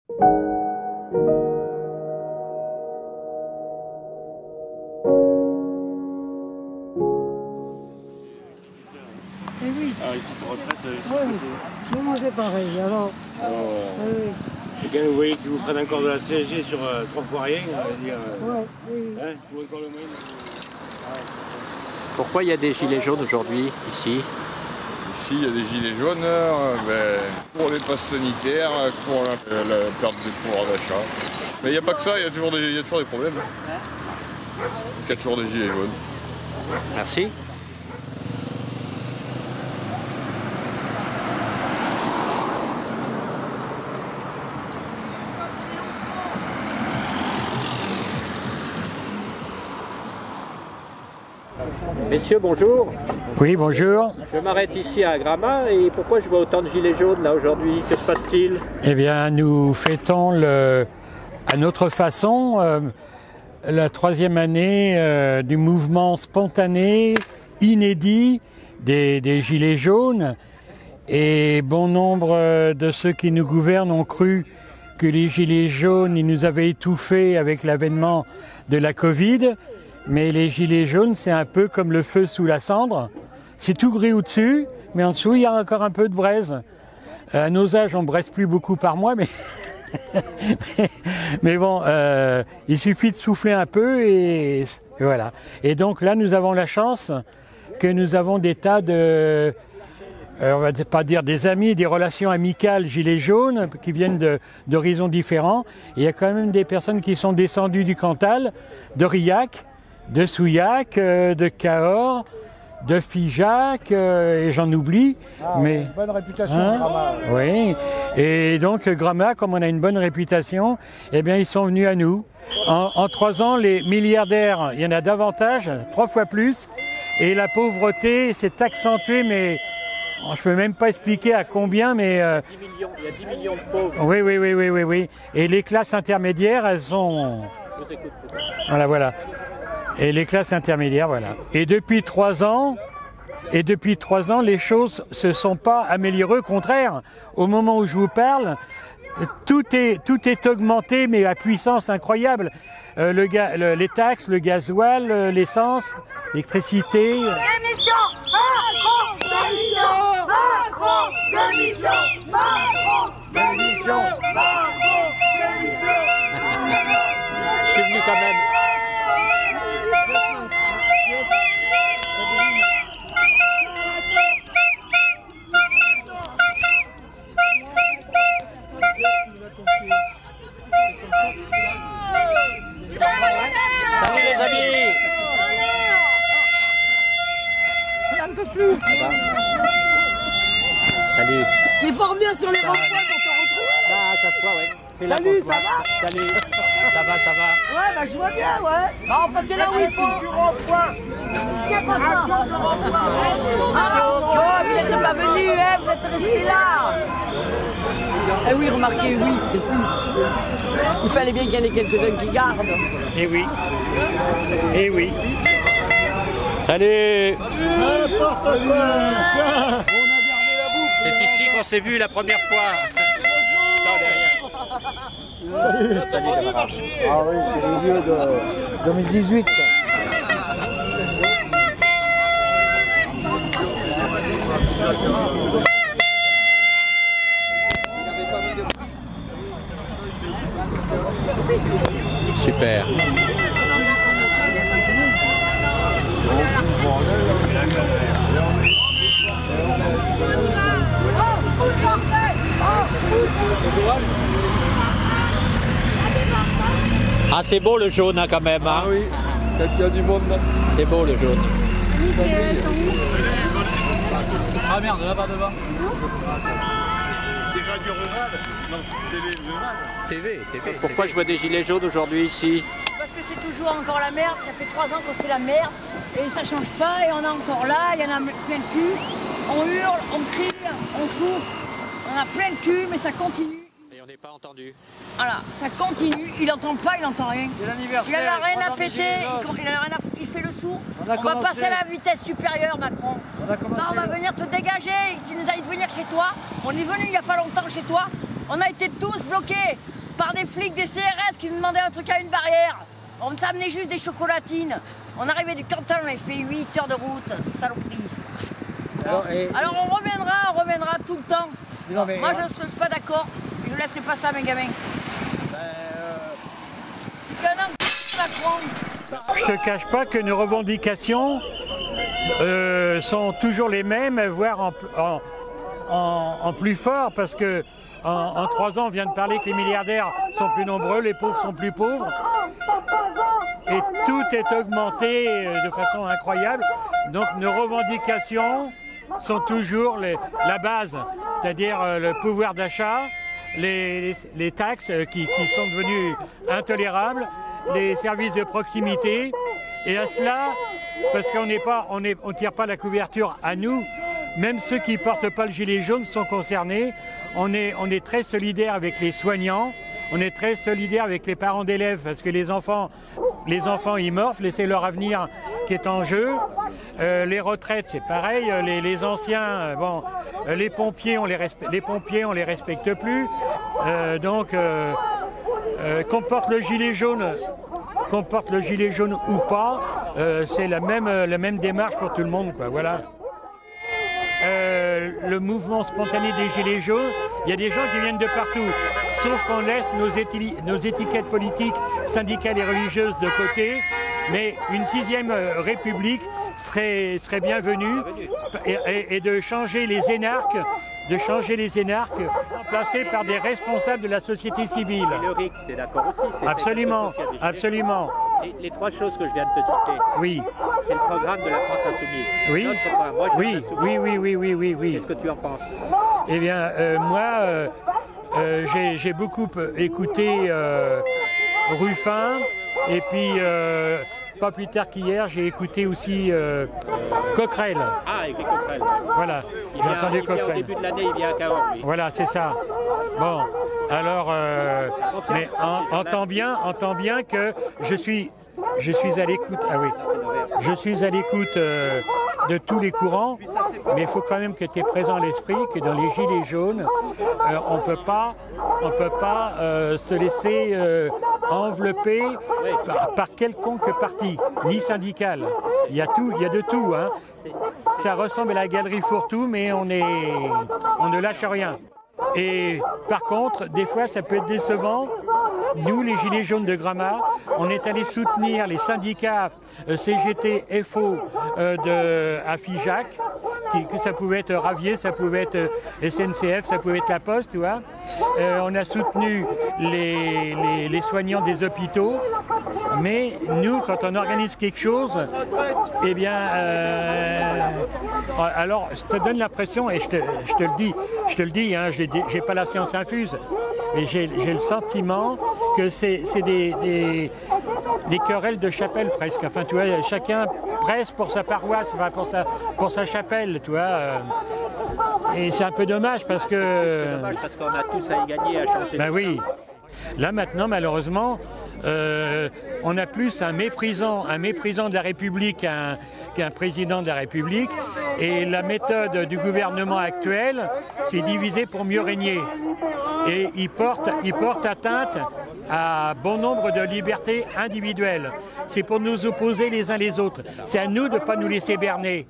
Et oui. Ah, une petite retraite, Oui, moi c'est pareil. Alors, oui. Et quand vous voyez qu'ils vous prennent encore de la CSG sur 3 fois rien, on va dire. Oui. Hein, il faut encore le moyen. Pourquoi il y a des gilets jaunes aujourd'hui, ici? Ici, il y a des gilets jaunes pour les passes sanitaires, pour la perte du pouvoir d'achat. Mais il n'y a pas que ça, il y a toujours des problèmes. Il y a toujours des gilets jaunes. Merci. Messieurs, bonjour. Oui, bonjour. Je m'arrête ici à Gramat et pourquoi je vois autant de gilets jaunes là aujourd'hui? Que se passe-t-il? Eh bien, nous fêtons à notre façon la 3e année du mouvement spontané, inédit des gilets jaunes. Et bon nombre de ceux qui nous gouvernent ont cru que les gilets jaunes, ils nous avaient étouffés avec l'avènement de la Covid. Mais les gilets jaunes, c'est un peu comme le feu sous la cendre. C'est tout gris au-dessus, mais en dessous, il y a encore un peu de braise. À nos âges, on ne braise plus beaucoup par mois, mais mais bon, il suffit de souffler un peu et voilà. Et donc là, nous avons la chance que nous avons des tas de, on va pas dire des amis, des relations amicales gilets jaunes qui viennent d'horizons différents. Et il y a quand même des personnes qui sont descendues du Cantal, d'Aurillac, de Souillac, de Cahors, de Figeac, et j'en oublie. Mais une bonne réputation, Gramat. Oui, et donc Gramat, comme on a une bonne réputation, eh bien ils sont venus à nous. En 3 ans, les milliardaires, il y en a davantage, 3 fois plus, et la pauvreté s'est accentuée, mais je ne peux même pas expliquer à combien, mais... 10 millions, il y a 10 millions de pauvres. Oui. Et les classes intermédiaires, elles sont... Voilà. Et les classes intermédiaires, voilà. Et depuis 3 ans, les choses se sont pas améliorées, au contraire. Au moment où je vous parle, tout est augmenté, mais à puissance incroyable. Les taxes, le gasoil, l'essence, l'électricité. Je suis venu quand même. Salut les amis. On n'en peut plus. Salut. Il est fort bien sur les ronds-points pour te retrouver. Bah, à chaque fois, ouais. C'est là Salut, qu'on se ça voit. va? Salut. Ça va. Ouais, bah je vois bien, ouais. Bah en fait, t'es là où il faut. Viens pas ça. Ah, vous n'êtes pas venu, hein, vous êtes restés là. Eh oui, remarquez, oui. Il fallait bien qu'il y en ait quelques-uns qui gardent. Eh oui. Salut. N'importe quoi. C'est ici qu'on s'est vu la première fois. Salut. Ah oui, c'est les yeux de 2018. Super. Ah, c'est beau le jaune hein, quand même. Hein. Ah oui, quand il y a du monde là. C'est beau le jaune. Ah merde, là pas devant. C'est Radio Rural, non, TV Rural. TV. Pourquoi je vois des gilets jaunes aujourd'hui ici? Parce que c'est toujours encore la merde, ça fait 3 ans que c'est la merde et ça change pas et on est encore là, il y en a plein de cul, on hurle, on crie, on souffle, on a plein de cul mais ça continue. Et on n'est pas entendu. Voilà, ça continue, il entend pas, il entend rien. C'est l'anniversaire. Il en a rien à péter, il fait le sourd. On va passer à la vitesse supérieure, Macron. On va venir te dégager, tu nous as dit de venir chez toi. On est venu il n'y a pas longtemps chez toi. On a été tous bloqués. des flics, des CRS qui nous demandaient un truc à une barrière. On nous amenait juste des chocolatines. On arrivait du Cantal, on avait fait 8 heures de route, saloperie. Alors on reviendra tout le temps. Non, mais, moi je ne suis pas d'accord, je ne laisserai pas ça à mes gamins. Je ne te cache pas que nos revendications sont toujours les mêmes, voire en plus fort, parce que en 3 ans, on vient de parler que les milliardaires sont plus nombreux, les pauvres sont plus pauvres, et tout est augmenté de façon incroyable. Donc nos revendications sont toujours la base, c'est-à-dire le pouvoir d'achat, les taxes qui sont devenues intolérables, les services de proximité, et à cela, parce qu'on ne tire pas la couverture à nous, même ceux qui ne portent pas le gilet jaune sont concernés. On est très solidaires avec les soignants, on est très solidaires avec les parents d'élèves, parce que les enfants ils morfent, c'est leur avenir qui est en jeu. Les retraites, c'est pareil, les anciens, les pompiers, on les respecte plus. Qu'on porte le gilet jaune ou pas, c'est la même démarche pour tout le monde, quoi. Voilà. Le mouvement spontané des gilets jaunes, il y a des gens qui viennent de partout, sauf qu'on laisse nos étiquettes politiques, syndicales et religieuses de côté, mais une 6e république serait bienvenue, et de changer les énarques, remplacés par des responsables de la société civile. Et le RIC, tu es d'accord aussi? Absolument, absolument. Les 3 choses que je viens de te citer, oui. C'est le programme de la France Insoumise. Oui, moi, oui. Qu'est-ce que tu en penses? Eh bien, moi, j'ai beaucoup écouté Ruffin, et puis pas plus tard qu'hier, j'ai écouté aussi Coquerel. Ah, écrit Coquerel. Voilà, j'ai entendu Coquerel. Au début de l'année, il vient à Cahors, lui. Voilà, c'est ça. Bon, alors, mais entends bien que je suis à l'écoute. Ah oui, je suis à l'écoute de tous les courants, mais il faut quand même que tu aies présent à l'esprit que dans les gilets jaunes, on peut pas se laisser envelopper par quelconque parti, ni syndical. Il y a de tout, hein. Ça ressemble à la galerie fourre-tout, mais on ne lâche rien. Et par contre, des fois, ça peut être décevant. Nous, les Gilets jaunes de Gramat, on est allés soutenir les syndicats CGT, FO à Figeac, que ça pouvait être Ravier, ça pouvait être SNCF, ça pouvait être La Poste, tu vois. On a soutenu les soignants des hôpitaux, mais nous, quand on organise quelque chose, eh bien, alors ça donne l'impression, et je te le dis, hein, j'ai pas la science infuse, mais j'ai le sentiment que c'est des querelles de chapelle presque. Enfin, tu vois, chacun presse pour sa paroisse, enfin, pour sa chapelle, tu vois. Et c'est un peu dommage parce que... C'est dommage parce qu'on a tous à y gagner, à changer. Ben oui. Là maintenant, malheureusement, on a plus un méprisant de la République qu'un président de la République. Et la méthode du gouvernement actuel, c'est diviser pour mieux régner. Et il porte atteinte à bon nombre de libertés individuelles. C'est pour nous opposer les uns les autres. C'est à nous de ne pas nous laisser berner.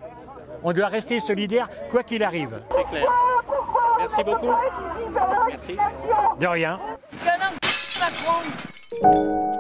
On doit rester solidaires, quoi qu'il arrive. C'est clair. Merci beaucoup. Merci. De rien. Macron.